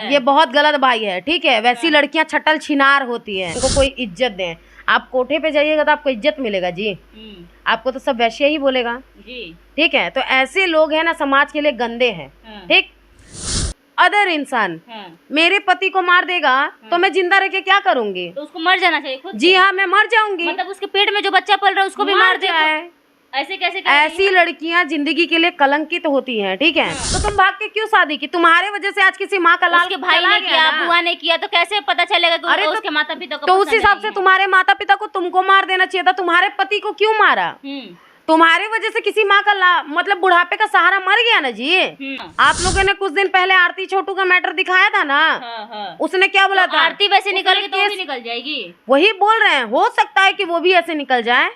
ये बहुत गलत भाई है, ठीक है। वैसी लड़कियां छटल छिनार होती है, उनको कोई इज्जत दें। आप कोठे पे जाइएगा तो आपको इज्जत मिलेगा जी, आपको तो सब वैसे ही बोलेगा जी, ठीक है। तो ऐसे लोग हैं ना समाज के लिए गंदे हैं, ठीक। अदर इंसान मेरे पति को मार देगा तो मैं जिंदा रह के क्या करूंगी? तो उसको मर जाना चाहिए खुद। जी हाँ, मैं मर जाऊंगी। मतलब उसके पेट में जो बच्चा पल रहा है उसको भी मार जाए। ऐसे कैसे? ऐसी लड़कियां जिंदगी के लिए कलंकित होती हैं, ठीक है। तो तुम भाग के क्यों शादी की? तुम्हारे वजह से आज किसी माँ का लाल उसके भाई ने किया, बुआ ने किया, तो कैसे पता चलेगा कि अरे उसके माता पिता को? तो उस हिसाब से तुम्हारे माता पिता को तुमको मार देना चाहिए था, तुम्हारे पति को क्यों मारा? तुम्हारी वजह से किसी माँ का मतलब बुढ़ापे का सहारा मर गया ना जी। आप लोगों ने कुछ दिन पहले आरती छोटू का मैटर दिखाया था ना, उसने क्या बोला था? आरती वैसे निकल गई तो भी निकल जाएगी, वही बोल रहे हैं। हो सकता है कि वो भी ऐसे निकल जाए।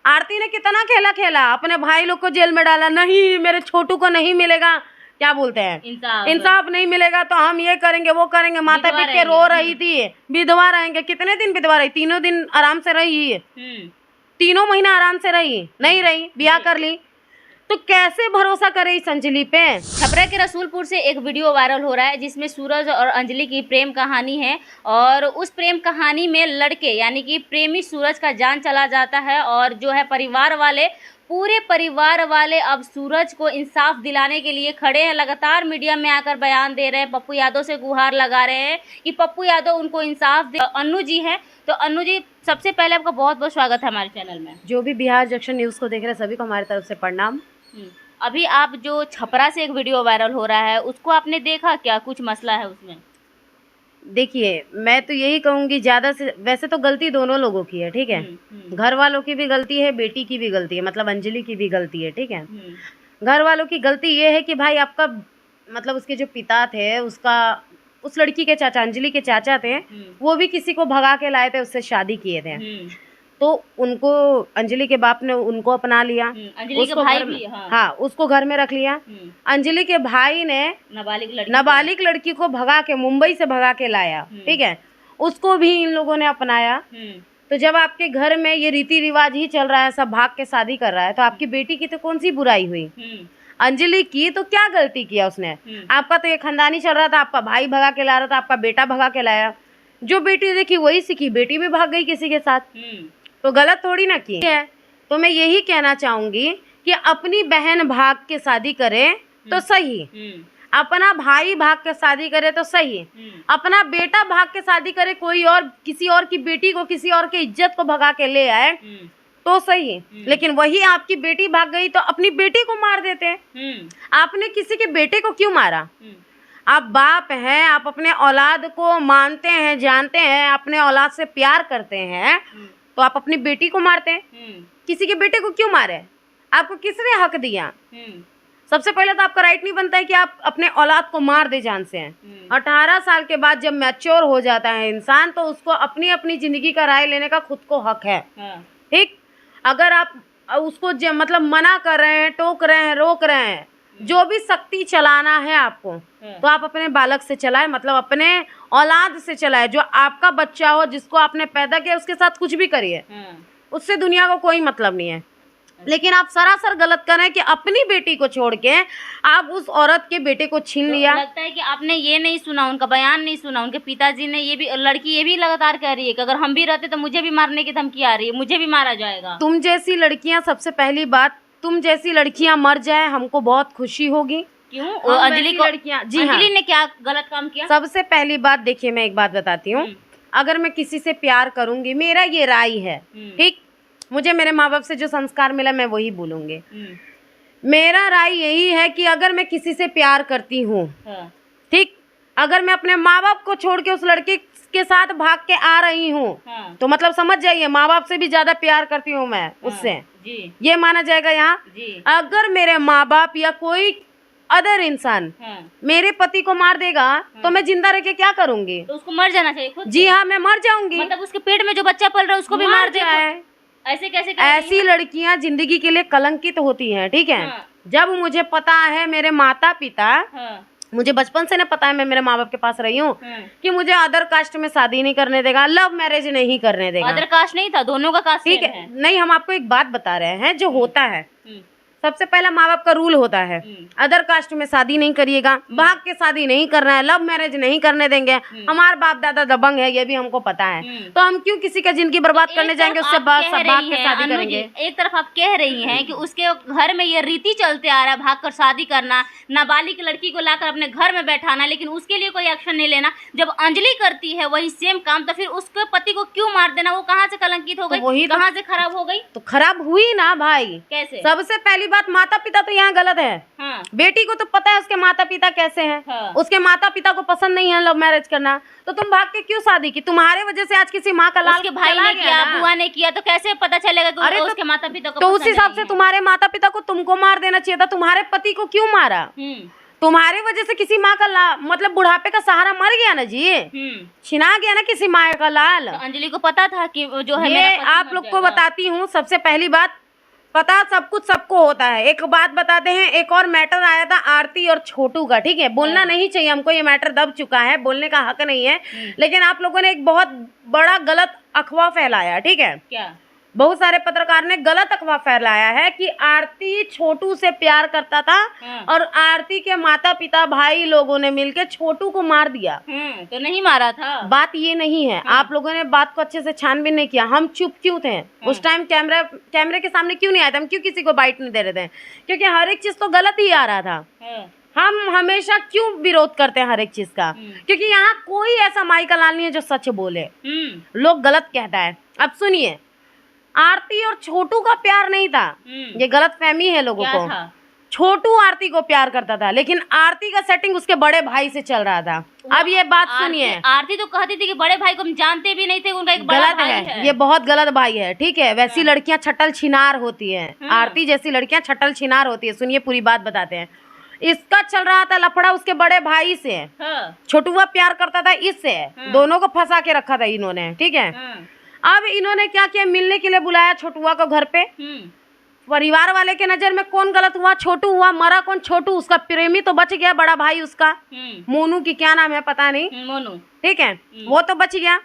आरती ने कितना खेला खेला, अपने भाई लोग को जेल में डाला, नहीं मेरे छोटू को नहीं मिलेगा, क्या बोलते हैं, इंसाफ नहीं मिलेगा तो हम ये करेंगे वो करेंगे। माता पिता के रो रही थी, विधवा रहेंगे। कितने दिन विधवा रही? 3 दिन आराम से रही, 3 महीना आराम से रही, नहीं रही, ब्याह कर ली। तो कैसे भरोसा करे इस अंजलि पे? छपरा के रसूलपुर से एक वीडियो वायरल हो रहा है जिसमें सूरज और अंजलि की प्रेम कहानी है, और उस प्रेम कहानी में लड़के यानी कि प्रेमी सूरज का जान चला जाता है, और जो है परिवार वाले, पूरे परिवार वाले अब सूरज को इंसाफ दिलाने के लिए खड़े हैं। लगातार मीडिया में आकर बयान दे रहे हैं, पप्पू यादव से गुहार लगा रहे हैं कि पप्पू यादव उनको इंसाफ दे। अन्नू जी हैं, तो अन्नू जी सबसे पहले आपका बहुत बहुत स्वागत है हमारे चैनल में। जो भी बिहार जंक्शन न्यूज़ को देख रहे हैं सभी को हमारी तरफ से प्रणाम। अभी आप जो छपरा से एक वीडियो वायरल हो रहा है उसको आपने देखा क्या? कुछ मसला है उसमें? देखिए, मैं तो यही कहूँगी, ज़्यादा से वैसे तो गलती दोनों लोगों की है, ठीक है। घर वालों की भी गलती है, बेटी की भी गलती है, मतलब अंजलि की भी गलती है, ठीक है। घर वालों की गलती ये है कि भाई आपका मतलब उसके जो पिता थे, उस लड़की के चाचा, अंजलि के चाचा थे, वो भी किसी को भगा के लाए थे, उससे शादी किए थे। तो उनको अंजलि के बाप ने उनको अपना लिया, अंजलि के भाई भी, हाँ, उसको घर में रख लिया। अंजलि के भाई ने नाबालिग लड़की को भगा के, मुंबई से भगा के लाया, ठीक है। उसको भी इन लोगों ने अपनाया। तो जब आपके घर में ये रीति रिवाज ही चल रहा है, सब भाग के शादी कर रहा है, तो आपकी बेटी की तो कौन सी बुराई हुई? अंजलि की तो क्या गलती किया उसने? आपका तो ये खानदानी चल रहा था, आपका भाई भगा के ला रहा था, आपका बेटा भगा के लाया। जो बेटी देखी वही सीखी, बेटी भी भाग गई किसी के साथ, तो गलत थोड़ी ना की है। तो मैं यही कहना चाहूंगी कि अपनी बहन भाग के शादी करे तो सही, अपना भाई भाग के शादी करे तो सही, अपना बेटा भाग के शादी करे, कोई और किसी और की बेटी को, किसी और के इज्जत को भगा के ले आए तो सही। लेकिन वही आपकी बेटी भाग गई तो अपनी बेटी को मार देते हैं। आपने किसी के बेटे को क्यों मारा? आप बाप हैं, आप अपने औलाद को मानते हैं, जानते हैं, अपने औलाद से प्यार करते हैं, तो आप अपनी बेटी को मारते हैं। किसी के बेटे को क्यों मारे? आपको किसने हक दिया? सबसे पहले तो आपका राइट नहीं बनता है कि आप अपने औलाद को मार दे जान से। 18 साल के बाद जब मैच्योर हो जाता है इंसान, तो उसको अपनी अपनी जिंदगी का राय लेने का खुद को हक है, ठीक। अगर आप उसको मतलब मना कर रहे हैं, टोक रहे हैं, रोक रहे हैं, जो भी शक्ति चलाना है आपको, तो आप अपने बालक से चलाए, मतलब अपने औलाद से चलाए। जो आपका बच्चा हो, जिसको आपने पैदा किया, उसके साथ कुछ भी करिए, उससे दुनिया को कोई मतलब नहीं है। लेकिन आप सरासर गलत कर रहे हैं कि अपनी बेटी को छोड़ के आप उस औरत के बेटे को छीन लिया। लगता है कि आपने ये नहीं सुना, उनका बयान नहीं सुना। उनके पिताजी ने ये भी, लड़की ये भी लगातार कह रही है कि अगर हम भी रहते तो मुझे भी मारने की धमकी आ रही है, मुझे भी मारा जाएगा। तुम जैसी लड़कियां, सबसे पहली बात, तुम जैसी लड़कियां मर जाए हमको बहुत खुशी होगी। क्यों? अंजलि को लड़कियां, जी अंजलि ने क्या गलत काम किया? सबसे पहली बात देखिए, मैं एक बात बताती हूँ। अगर मैं किसी से प्यार करूंगी, मेरा ये राय है, ठीक, मुझे मेरे माँ बाप से जो संस्कार मिला मैं वही बोलूंगी। मेरा राय यही है कि अगर मैं किसी से प्यार करती हूँ, ठीक, अगर मैं अपने माँ बाप को छोड़ के उस लड़के के साथ भाग के आ रही हूँ, तो मतलब समझ जाइए माँ बाप से भी ज्यादा प्यार करती हूँ मैं उससे, ये माना जाएगा यहाँ। अगर मेरे माँ बाप या कोई अदर इंसान मेरे पति को मार देगा तो मैं जिंदा रह के क्या करूंगी? तो उसको मर जाना चाहिए खुद। जी हाँ, मैं मर जाऊंगी। मतलब उसके पेट में जो बच्चा पल रहा है उसको भी मार जाए। ऐसे कैसे? ऐसी लड़कियां जिंदगी के लिए कलंकित होती हैं, ठीक है। जब मुझे पता है, मेरे माता पिता, मुझे बचपन से न पता है, मैं मेरे माँ बाप के पास रही हूँ, कि मुझे अदर कास्ट में शादी नहीं करने देगा, लव मैरिज नहीं करने देगा। अदर कास्ट नहीं था, दोनों का कास्ट ठीक है। नहीं, हम आपको एक बात बता रहे हैं जो होता है, सबसे पहला माँ बाप का रूल होता है, अदर कास्ट में शादी नहीं करिएगा, भाग के शादी नहीं करना है, लव मैरिज नहीं करने देंगे। हमारे बाप दादा दबंग है, ये भी हमको पता है, तो हम क्यों किसी का जिंदगी बर्बाद करने जाएंगे, उससे भाग के शादी करेंगे। एक तरफ आप कह रही हैं कि उसके घर में ये रीति चलते आ रहा है भाग कर शादी करना, नाबालिग लड़की को लाकर अपने घर में बैठाना, लेकिन उसके लिए कोई एक्शन नहीं लेना। जब अंजलि करती है वही सेम काम, तो फिर उसके पति को क्यों मार देना? वो कहाँ से कलंकित हो गई, कहाँ से खराब हो गई? तो खराब हुई ना भाई। कैसे? सबसे पहली बात, माता पिता तो यहाँ गलत है। हाँ। बेटी को तो पता है उसके माता पिता कैसे हैं। हाँ। उसके माता पिता को पसंद नहीं है लव मैरिज करना, तो तुम भाग के क्यों शादी की? तुम्हारे वजह से आज किसी माँ का लाल उसके भाई ने किया, बुआ ने किया, तो कैसे पता चलेगा कि अरे उसके माता पिता को? तो उस हिसाब से तुम्हारे माता पिता को तुमको मार देना चाहिए था, तुम्हारे पति को क्यों मारा? तुम्हारे वजह से किसी माँ का मतलब बुढ़ापे का सहारा मर गया ना जी, छिना गया ना किसी माँ का लाल। तो अंजलि को पता था कि जो है ये आप लोग को बताती हूँ। सबसे पहली बात, पता सब कुछ सबको होता है। एक बात बताते हैं, एक और मैटर आया था आरती और छोटू का, ठीक है, बोलना नहीं चाहिए हमको, ये मैटर दब चुका है, बोलने का हक नहीं है, लेकिन आप लोगों ने एक बहुत बड़ा गलत अफवाह फैलाया, ठीक है। क्या? बहुत सारे पत्रकार ने गलत अफवाह फैलाया है कि आरती छोटू से प्यार करता था और आरती के माता पिता भाई लोगों ने मिलकर छोटू को मार दिया। तो नहीं मारा था, बात ये नहीं है। आप लोगों ने बात को अच्छे से छानबीन नहीं किया। हम चुप क्यों थे उस टाइम? कैमरे के सामने क्यों नहीं आए थे? हम क्यों किसी को बाइट नहीं दे रहे थे? क्योंकि हर एक चीज तो गलत ही आ रहा था। हम हमेशा क्यों विरोध करते हैं हर एक चीज का? क्योंकि यहाँ कोई ऐसा माई का लाल नहीं है जो सच बोले, लोग गलत कहता है। अब सुनिए, आरती और छोटू का प्यार नहीं था, ये गलत फहमी है लोगों को। छोटू आरती को प्यार करता था, लेकिन आरती का सेटिंग उसके बड़े भाई से चल रहा था। अब ये बात सुनिए, आरती तो कहती थी कि बड़े भाई को हम जानते भी नहीं थे, उनका एक बड़ा भाई है। ये बहुत गलत भाई है, ठीक है। वैसी लड़कियां छटल छिनार होती है, आरती जैसी लड़कियां छटल छिनार होती है। सुनिए पूरी बात बताते हैं। इसका चल रहा था लफड़ा उसके बड़े भाई से, छोटुआ प्यार करता था इससे, दोनों को फंसा के रखा था इन्होंने, ठीक है। अब इन्होंने क्या किया, मिलने के लिए बुलाया छोटुआ को घर पे। परिवार वाले के नजर में कौन गलत हुआ? छोटू हुआ। मरा कौन? छोटू। उसका प्रेमी तो बच गया, बड़ा भाई उसका, मोनू की क्या नाम है पता नहीं, मोनू, ठीक है, वो तो बच गया।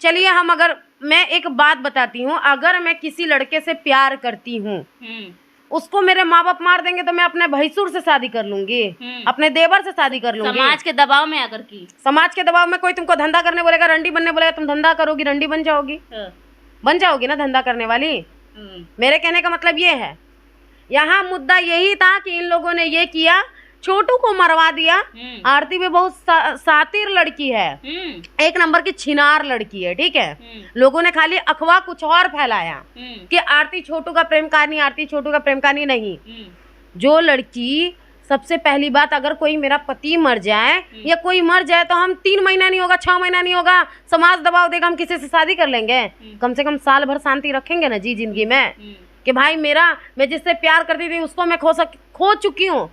चलिए मैं एक बात बताती हूँ, अगर मैं किसी लड़के से प्यार करती हूँ, उसको मेरे माँ बाप मार देंगे तो मैं अपने भैंसुर से शादी कर लूंगी, अपने देवर से शादी कर लूंगी। समाज के दबाव में आकर की, समाज के दबाव में कोई तुमको धंधा करने बोलेगा, रंडी बनने बोलेगा, तुम धंधा करोगी, रंडी बन जाओगी, बन जाओगी ना धंधा करने वाली। मेरे कहने का मतलब ये है, यहाँ मुद्दा यही था कि इन लोगों ने ये किया, छोटू को मरवा दिया। आरती भी बहुत सातिर लड़की है, एक नंबर की छिनार लड़की है, ठीक है। लोगों ने खाली अफवाह कुछ और फैलाया कि आरती छोटू का प्रेम कहानी, आरती छोटू का प्रेम कहानी नहीं। जो लड़की, सबसे पहली बात, अगर कोई मेरा पति मर जाए या कोई मर जाए तो हम 3 महीना नहीं होगा, 6 महीना नहीं होगा, समाज दबाव देगा, हम किसी से शादी कर लेंगे? कम से कम साल भर शांति रखेंगे ना जी जिंदगी में, कि भाई मैं जिससे प्यार करती थी उसको मैं खो चुकी हूँ।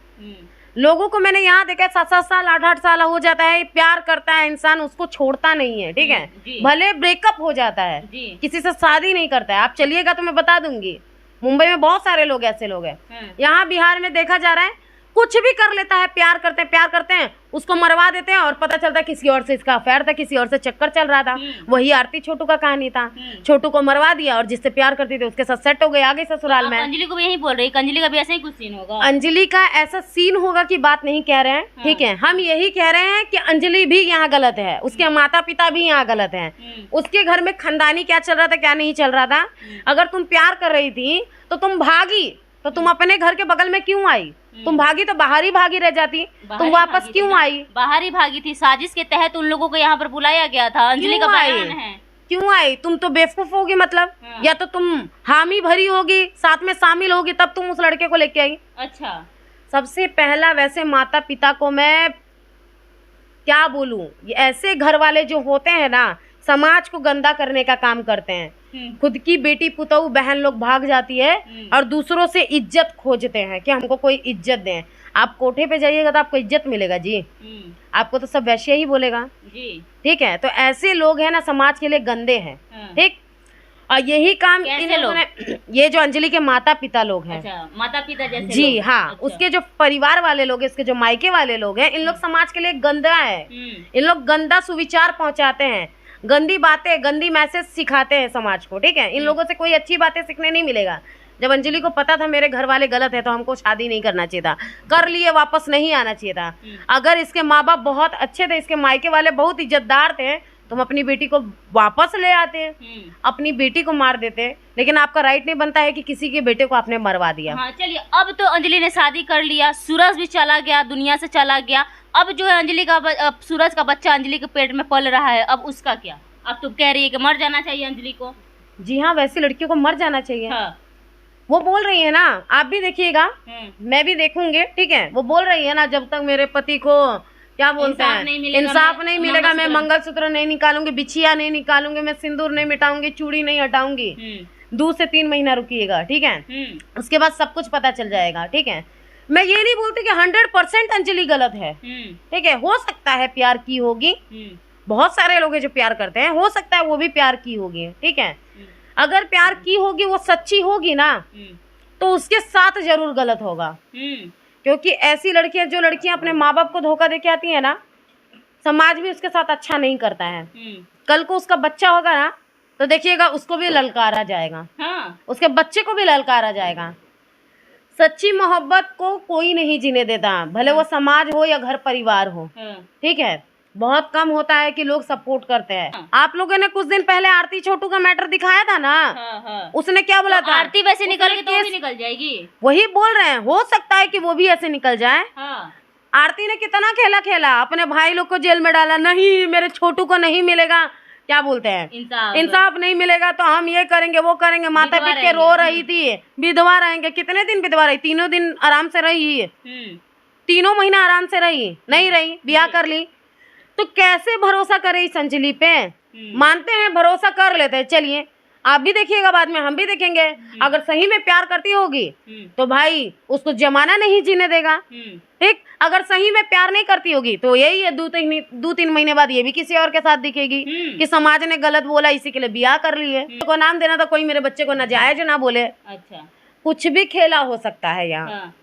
लोगों को मैंने यहाँ देखा 7-7 साल 8-8 साल हो जाता है, प्यार करता है इंसान, उसको छोड़ता नहीं है, ठीक है। भले ब्रेकअप हो जाता है, किसी से शादी नहीं करता है। आप चलिएगा तो मैं बता दूंगी, मुंबई में बहुत सारे लोग ऐसे लोग हैं। यहाँ बिहार में देखा जा रहा है, कुछ भी कर लेता है, प्यार करते हैं, उसको मरवा देते हैं और पता चलता है किसी और से इसका अफेयर था, किसी और से चक्कर चल रहा था। वही आरती छोटू का कहानी था, छोटू को मरवा दिया और जिससे प्यार करती थी उसके साथ सेट हो गए, आ गई ससुराल में। अंजलि को भी यही बोल रही है, अंजलि का भी ऐसा ही कुछ सीन होगा। अंजलि का ऐसा सीन होगा की बात नहीं कह रहे हैं, ठीक है। हम यही कह रहे हैं कि अंजलि भी यहाँ गलत है, उसके माता पिता भी यहाँ गलत है। उसके घर में खानदानी क्या चल रहा था, क्या नहीं चल रहा था। अगर तुम प्यार कर रही थी तो तुम भागी, तो तुम अपने घर के बगल में क्यों आई? तुम भागी तो बाहर ही भागी रह जाती, तुम वापस क्यों आई? बाहर ही भागी थी, साजिश के तहत उन लोगों को यहाँ पर बुलाया गया था। अंजलि का बयान है। क्यों आई? तुम तो बेवकूफ होगी, मतलब या तो तुम हामी भरी होगी, साथ में शामिल होगी, तब तुम उस लड़के को लेके आई। अच्छा, सबसे पहला वैसे माता पिता को मैं क्या बोलूं, ऐसे घर वाले जो होते हैं ना, समाज को गंदा करने का काम करते हैं। खुद की बेटी पुतहू बहन लोग भाग जाती है और दूसरों से इज्जत खोजते हैं कि हमको कोई इज्जत दें। आप कोठे पे जाइएगा तो आपको इज्जत मिलेगा जी, आपको तो सब वैसे ही बोलेगा जी, ठीक है। तो ऐसे लोग हैं ना, समाज के लिए गंदे हैं, ठीक। और यही काम इन लोगों ने, ये जो अंजलि के माता पिता लोग हैं, माता पिता जैसे जी हाँ, उसके जो परिवार वाले लोग हैं, इसके जो मायके वाले लोग हैं, इन लोग समाज के लिए गंदा है। इन लोग गंदा सुविचार पहुंचाते हैं, गंदी बातें, गंदी मैसेज सिखाते हैं समाज को, ठीक है। इन लोगों से कोई अच्छी बातें सीखने नहीं मिलेगा। जब अंजलि को पता था मेरे घर वाले गलत है तो हमको शादी नहीं करना चाहिए था, कर लिए, वापस नहीं आना चाहिए था। अगर इसके माँ बाप बहुत अच्छे थे, इसके मायके वाले बहुत इज्जतदार थे, तुम अपनी बेटी को वापस ले आते, अपनी बेटी को मार देते। लेकिन आपका राइट नहीं बनता है कि किसी के बेटे को आपने मरवा दिया। हाँ, चलिए, अब तो अंजलि ने शादी कर लिया, सूरज भी चला गया, दुनिया से चला गया। अब जो है अंजलि का सूरज का बच्चा अंजलि के पेट में पल रहा है, अब उसका क्या? अब तो कह रही है कि मर जाना चाहिए अंजलि को। जी हाँ, वैसी लड़कियों को मर जाना चाहिए। हाँ। वो बोल रही है ना, आप भी देखिएगा, मैं भी देखूंगी, ठीक है। वो बोल रही है ना, जब तक मेरे पति को क्या बोलते हैं इंसाफ नहीं मिलेगा, मैं मंगलसूत्र नहीं निकालूंगी, बिछिया नहीं निकालूंगी, मैं सिंदूर नहीं मिटाऊंगी, चूड़ी नहीं हटाऊंगी। 2 से 3 महीना रुकिएगा, ठीक है। उसके बाद सब कुछ पता चल जाएगा, ठीक है। मैं ये नहीं बोलती कि 100% अंजलि गलत है, ठीक है। हो सकता है प्यार की होगी, बहुत सारे लोग हैं जो प्यार करते हैं, हो सकता है वो भी प्यार की होगी, ठीक है। अगर प्यार की होगी, वो सच्ची होगी ना, तो उसके साथ जरूर गलत होगा। क्योंकि ऐसी लड़कियां, जो लड़कियां अपने माँ बाप को धोखा देके आती है ना, समाज भी उसके साथ अच्छा नहीं करता है। कल को उसका बच्चा होगा ना, तो देखिएगा उसको भी ललकारा जाएगा। हाँ। उसके बच्चे को भी ललकारा जाएगा। सच्ची मोहब्बत को कोई नहीं जीने देता, भले वो समाज हो या घर परिवार हो, ठीक है। बहुत कम होता है कि लोग सपोर्ट करते हैं। आप लोगों ने कुछ दिन पहले आरती छोटू का मैटर दिखाया था ना। उसने क्या बोला था? आरती वैसे निकल तो भी निकल जाएगी, वही बोल रहे हैं, हो सकता है कि वो भी ऐसे निकल जाए। आरती ने कितना खेला, अपने भाई लोग को जेल में डाला, नहीं मेरे छोटू को नहीं मिलेगा, क्या बोलते हैं, इंसाफ नहीं मिलेगा तो हम ये करेंगे वो करेंगे। माता पीट के रो रही थी, विधवा रहेंगे। कितने दिन विधवा रही? 3 दिन आराम से रही, 3 महीना आराम से रही, नहीं रही, ब्याह कर ली। तो कैसे भरोसा करे इस अंजलि पे? मानते हैं, भरोसा कर लेते हैं, चलिए आप भी देखिएगा, बाद में हम भी देखेंगे। अगर सही में प्यार करती होगी तो भाई उसको जमाना नहीं जीने देगा, ठीक। अगर सही में प्यार नहीं करती होगी तो यही है, 2-3 महीने बाद ये भी किसी और के साथ दिखेगी कि समाज ने गलत बोला, इसी के लिए ब्याह कर लिए। को नाम देना था, कोई मेरे बच्चे को नाजायज ना बोले। अच्छा, कुछ भी खेला हो सकता है यहाँ,